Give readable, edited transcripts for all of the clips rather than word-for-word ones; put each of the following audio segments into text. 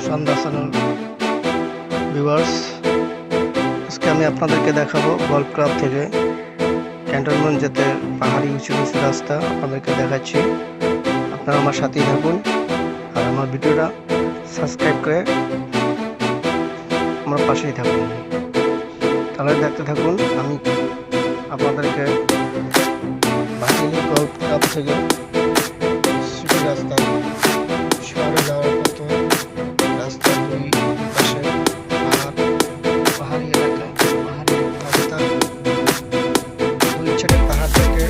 সন্ধ্যা channel viewers, আজকে আমি আপনাদেরকে দেখাবো গল্ফ ক্লাব থেকে ক্যান্টনমেন্ট যেতে পাহাড়ি উঁচু নিচু রাস্তা আপনাদেরকে দেখাচ্ছি। আপনারা আমার সাথেই থাকুন আর আমার ভিডিওটা সাবস্ক্রাইব করে আমার পাশেই থাকুন। তাহলে দেখতে থাকুন আমি আপনাদেরকে ভাটিয়ালি গল্ফ ক্লাব থেকে সিটি রাস্তা শহরে যাওয়ার পথে রাস্তার দুই পাশে পাহাড়ি এলাকা, পাহাড়ি রাস্তা, দুই সাইডে পাহাড় থেকে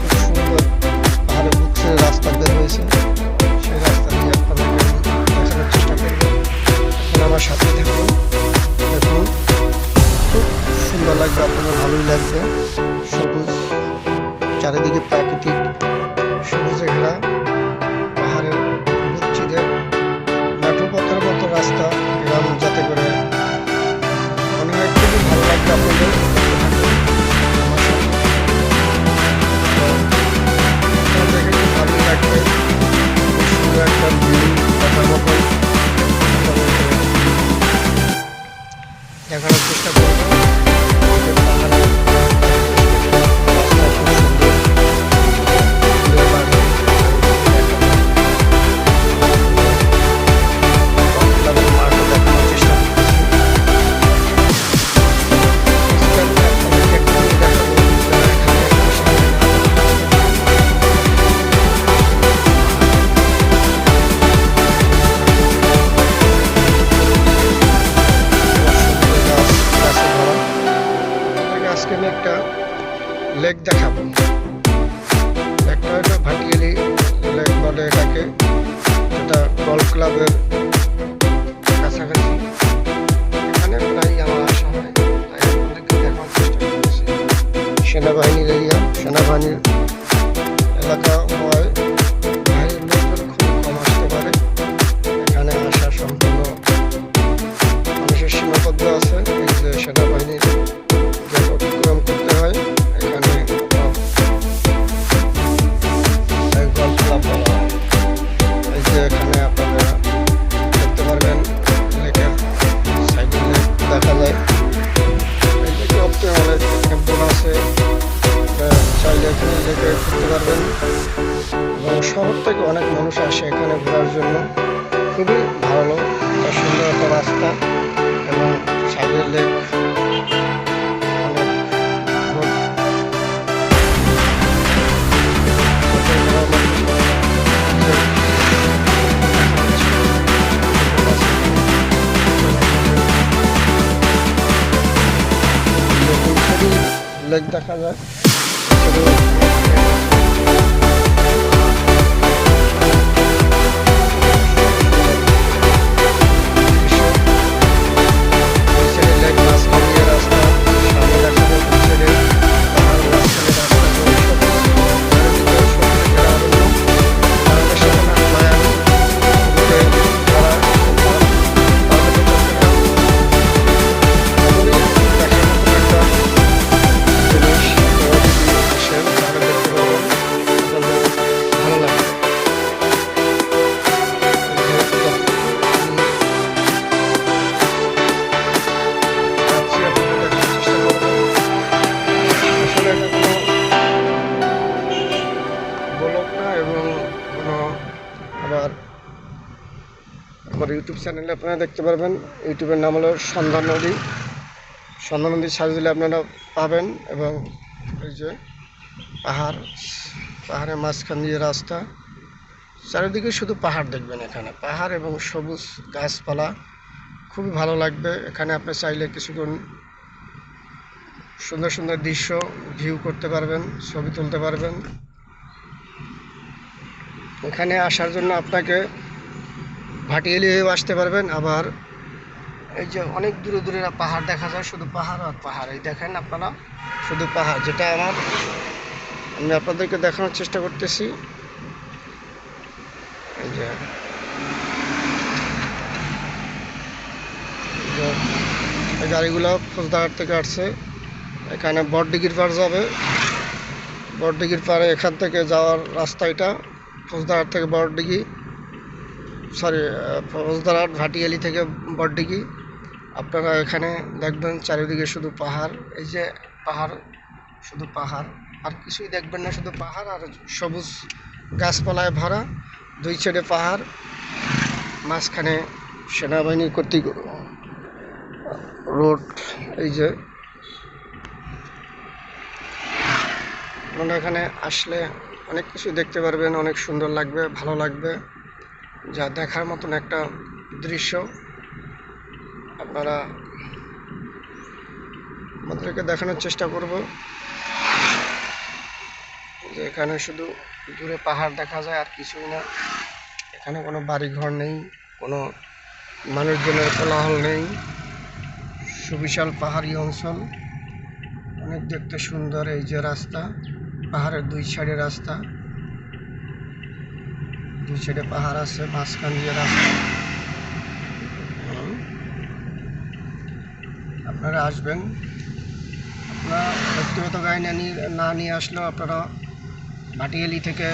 খুব সুন্দর পাহাড়ে বুকছে রাস্তা বের হয়েছে। সেই রাস্তা দিয়ে আপনাদেরকে দেখানোর চেষ্টা করব। এখন আমার সাথে থাকুন, দেখুন খুব সুন্দর লাগবে, আপনাদের ভালোই লাগবে। সবুজ চারিদিকে প্রাকৃতিক সবুজে ঘেরা পাহাড়ের বুকচিতে মেঠো পথের মতো রাস্তা গ্রাম, যাতে করে মনে হয় খুবই ভালো লাগবে আপনাদের। আমার সাথে দেখে খুব ভালোই লাগবে, খুব সুন্দর একটা ভিউ দেখার মতো দেখানোর চেষ্টা করবো। আজকে আমি একটা লেক দেখাবো। লেকটা হলো ভাটিয়ালি লেক বলে এটাকে, এটা গল্ফ ক্লাবের কাছাকাছি। এখানে প্রায় আমার আসা হয়, তাই আপনাদেরকে দেখানোর চেষ্টা করতেছি। সেনাবাহিনীর এরিয়া, সেনাবাহিনীর এলাকা হওয়ায় বাইরের লোকজন খুব কম আসতে পারে। এখানে আসা সম্পূর্ণ মানুষের সীমাবদ্ধ আছে। এই যে সেনাবাহিনীর অতিক্রম করতে হয়, এখানে গল্ফ ক্লাব বলা হয়। এই যে এখানে আপনারা দেখতে পারবেন লেকের সাইডে লেক দেখা যায়। এই যে ক্লাবতে অনেক ক্যাম্পন আছে, চাইলে এখানে লেকে ঘুরতে পারবেন এবং শহর থেকে অনেক মানুষ আসে এখানে ঘোরার জন্য। খুবই ভালো, সুন্দর একটা রাস্তা এবং সাইডে লেক। লেক দেখা যায়। আবার আমার ইউটিউব চ্যানেলে আপনারা দেখতে পারবেন, ইউটিউবের নাম হলো সন্ধ্যা নদী। সন্ধ্যা নদী সার্চ দিলে আপনারা পাবেন। এবং এই যে পাহাড়ের মাঝখান দিয়ে রাস্তা, চারিদিকে শুধু পাহাড় দেখবেন। এখানে পাহাড় এবং সবুজ গাছপালা, খুবই ভালো লাগবে। এখানে আপনি চাইলে কিছুক্ষণ সুন্দর সুন্দর দৃশ্য ভিউ করতে পারবেন, ছবি তুলতে পারবেন। এখানে আসার জন্য আপনাকে ভাটিয়ালি হয়ে আসতে পারবেন। আবার এই যে অনেক দূরে দূরে পাহাড় দেখা যায়, শুধু পাহাড় আর পাহাড়। এই দেখেন আপনারা শুধু পাহাড়, যেটা আমি আপনাদেরকে দেখানোর চেষ্টা করতেছি। এই যে গাড়িগুলো ফৌজদারহাট থেকে আসছে, এখানে বড়দিঘির পার যাবে। বড়দিঘির পারে এখান থেকে যাওয়ার রাস্তা এটা। ফৌজদারহাট থেকে বড়ডিঘি, সরি, ফৌজদারহাট ভাটিয়ালি থেকে বড়ডিঘি। আপনারা এখানে দেখবেন চারিদিকে শুধু পাহাড়, এই যে পাহাড়, শুধু পাহাড়, আর কিছুই দেখবেন না, শুধু পাহাড় আর সবুজ গাছপালায় ভরা। দুই সাইডে পাহাড়, মাঝখানে সেনাবাহিনী কর্তৃক রোড। এই যে আপনারা এখানে আসলে অনেক কিছু দেখতে পারবেন, অনেক সুন্দর লাগবে, ভালো লাগবে, যা দেখার মতন একটা দৃশ্য। আপনারা আমাদেরকে দেখানোর চেষ্টা করব যে এখানে শুধু দূরে পাহাড় দেখা যায় আর কিছুই না। এখানে কোনো বাড়িঘর নেই, কোনো মানুষজনের কোলাহল নেই, সুবিশাল পাহাড়ি অঞ্চল, অনেক দেখতে সুন্দর। এই যে রাস্তা, পাহাড়ের দুই সাইডে রাস্তা, দুই সাইডে পাহাড় আছে, মাঝখান দিয়ে রাস্তা। আপনারা আসবেন, আপনারা ব্যক্তিগত গাড়ি না নিয়ে আসলেও আপনারা ভাটিয়ালি থেকে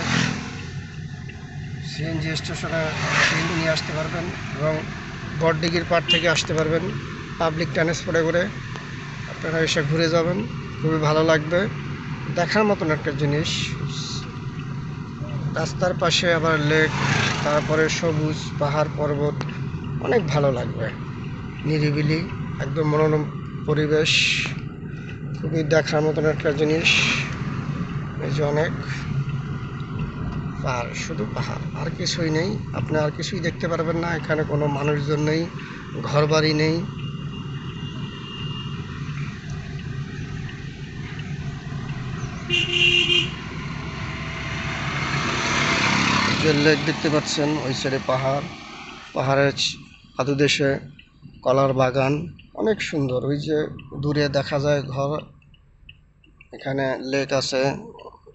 সিএনজি স্টেশনে সিএনজি নিয়ে আসতে পারবেন এবং বড়ডিঘির পাড় থেকে আসতে পারবেন পাবলিক ট্রান্সপোর্টে করে। আপনারা এসে ঘুরে যাবেন, খুবই ভালো লাগবে, দেখার মতন একটা জিনিস। রাস্তার পাশে আবার লেক, তারপরে সবুজ পাহাড় পর্বত, অনেক ভালো লাগবে, নিরিবিলি, একদম মনোরম পরিবেশ, খুবই দেখার মতন একটা জিনিস। এই যে অনেক পাহাড়, শুধু পাহাড়, আর কিছুই নেই। আপনি আর কিছুই দেখতে পারবেন না। এখানে কোনো মানুষজন নেই, ঘরবাড়ি নেই। যে লেক দেখতে পাচ্ছেন, ওই সাইডে পাহাড়, পাহাড়ের পাদদেশে কলার বাগান, অনেক সুন্দর। ওই যে দূরে দেখা যায় ঘর, এখানে লেক আছে,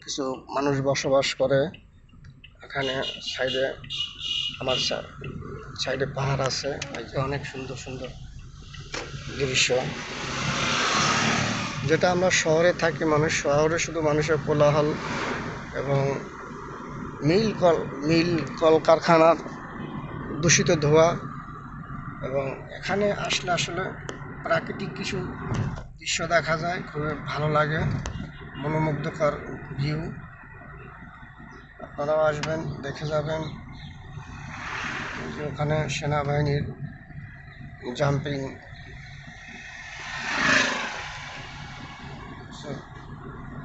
কিছু মানুষ বসবাস করে। এখানে সাইডে আমার সাইডে পাহাড় আছে, এই যে অনেক সুন্দর সুন্দর দৃশ্য। যেটা আমরা শহরে থাকি, মানুষ শহরে শুধু মানুষের কোলাহল এবং মিল কলকারখানার দূষিত ধোঁয়া, এবং এখানে আসলে আসলে প্রাকৃতিক কিছু দৃশ্য দেখা যায়, খুবই ভালো লাগে, মনোমুগ্ধকর ভিউ। আপনারাও আসবেন, দেখে যাবেন। ওখানে সেনাবাহিনীর জাম্পিং,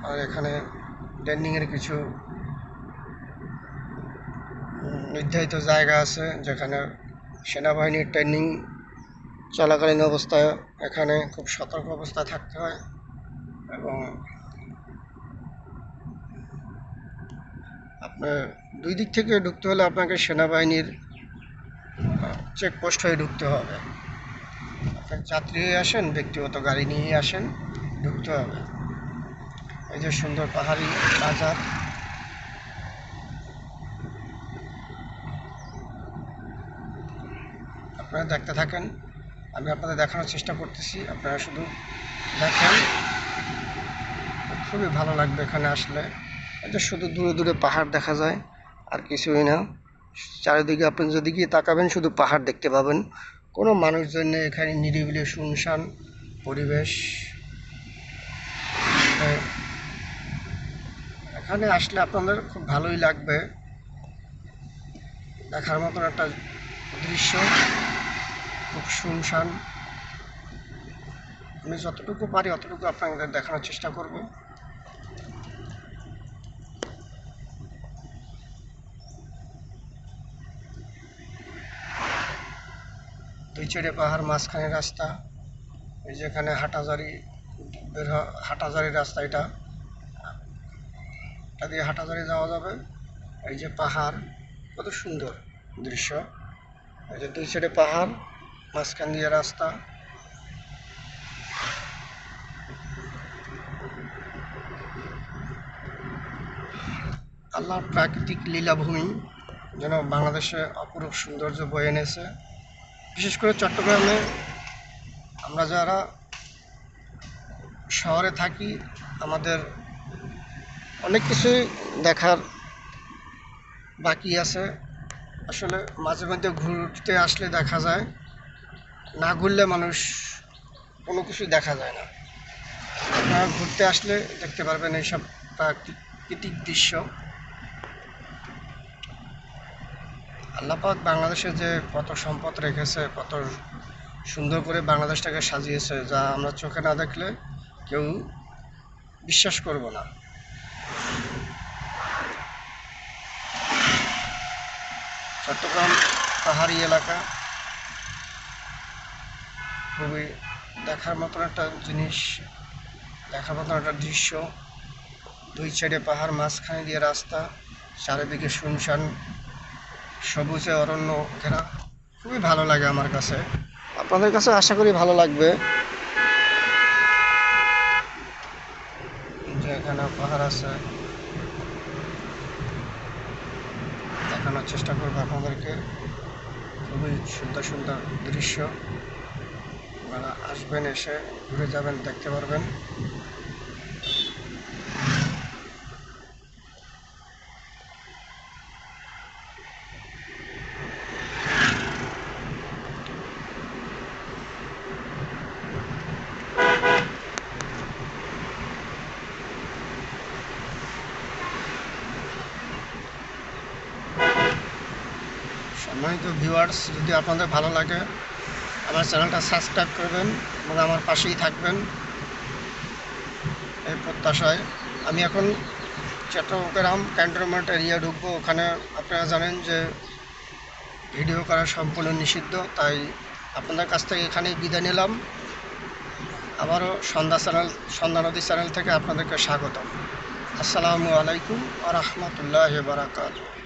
আর এখানে ট্রেনিংয়ের কিছু নির্ধারিত জায়গা আছে, যেখানে সেনাবাহিনীর ট্রেনিং চলাকালীন অবস্থায় এখানে খুব সতর্ক অবস্থায় থাকতে হয়। এবং আপনার দুই দিক থেকে ঢুকতে হলে আপনাকে সেনাবাহিনীর চেকপোস্ট হয়ে ঢুকতে হবে। আপনার যাত্রী হয়ে আসেন, ব্যক্তিগত গাড়ি নিয়ে আসেন, ঢুকতে হবে। এই যে সুন্দর পাহাড়ি বাজার, আপনারা দেখতে থাকেন, আমি আপনাদের দেখানোর চেষ্টা করতেছি, আপনারা শুধু দেখেন, খুবই ভালো লাগবে এখানে আসলে। এই যে শুধু দূরে দূরে পাহাড় দেখা যায়, আর কিছুই না। চারিদিকে আপনি যেদিকে তাকাবেন শুধু পাহাড় দেখতে পাবেন, কোনো মানুষজন নেই এখানে, নিরিবিলি শুনশান পরিবেশ। এখানে আসলে আপনাদের খুব ভালোই লাগবে, দেখার মতন একটা দৃশ্য, খুব শুনশান। আমি যতটুকু পারি অতটুকু আপনাদের দেখানোর চেষ্টা করব। দুই সাইডে পাহাড়, মাঝখানে রাস্তা। এই যে এখানে হাটাজারি হাটাজারি রাস্তা, এটা দিয়ে হাটাজারি যাওয়া যাবে। এই যে পাহাড়, কত সুন্দর দৃশ্য। এই যে দুই সাইডে পাহাড়, মাঝখান দিয়ে রাস্তা। আল্লাহর প্রাকৃতিক লীলাভূমি যেন বাংলাদেশে অপরূপ সৌন্দর্য বয়ে এনেছে। বিশেষ করে চট্টগ্রামে আমরা যারা শহরে থাকি, আমাদের অনেক কিছুই দেখার বাকি আছে। আসলে মাঝে মধ্যে ঘুরতে আসলে দেখা যায়, না ঘুরলে মানুষ কোনো কিছু দেখা যায় না। আপনারা ঘুরতে আসলে দেখতে পারবেন এইসব প্রাকৃতিক দৃশ্য। আল্লাহ পাক বাংলাদেশে যে কত সম্পদ রেখেছে, কত সুন্দর করে বাংলাদেশটাকে সাজিয়েছে, যা আমরা চোখে না দেখলে কেউ বিশ্বাস করব না। চট্টগ্রাম পাহাড়ি এলাকা, খুবই দেখার মতন একটা জিনিস, দেখার মতন একটা দৃশ্য। দুই সাইডে পাহাড়, মাঝখানে দিয়ে রাস্তা, চারিদিকে শুনশান সবুজে অরণ্য ঘেরা। খুবই ভালো লাগে আমার কাছে, আপনাদের কাছে আশা করি ভালো লাগবে। যে এখানে পাহাড় আছে, দেখানোর চেষ্টা করবো আপনাদেরকে। খুবই সুন্দর সুন্দর দৃশ্য, আপনারা আসবেন, এসে ঘুরে যাবেন, দেখতে পারবেন। সম্মানিত ভিউয়ার্স, যদি আপনাদের ভালো লাগে আমার চ্যানেলটা সাবস্ক্রাইব করবেন এবং আমার পাশেই থাকবেন, এই প্রত্যাশায়। আমি এখন চট্টগ্রাম ক্যান্টনমেন্ট এরিয়া ঢুকবো। ওখানে আপনারা জানেন যে ভিডিও করা সম্পূর্ণ নিষিদ্ধ, তাই আপনাদের কাছ থেকে এখানেই বিদায় নিলাম। আবারও সন্ধ্যা নদী চ্যানেল থেকে আপনাদেরকে স্বাগত। আসসালামু আলাইকুম ওয়া রাহমাতুল্লাহি ওয়া বারাকাতুহু।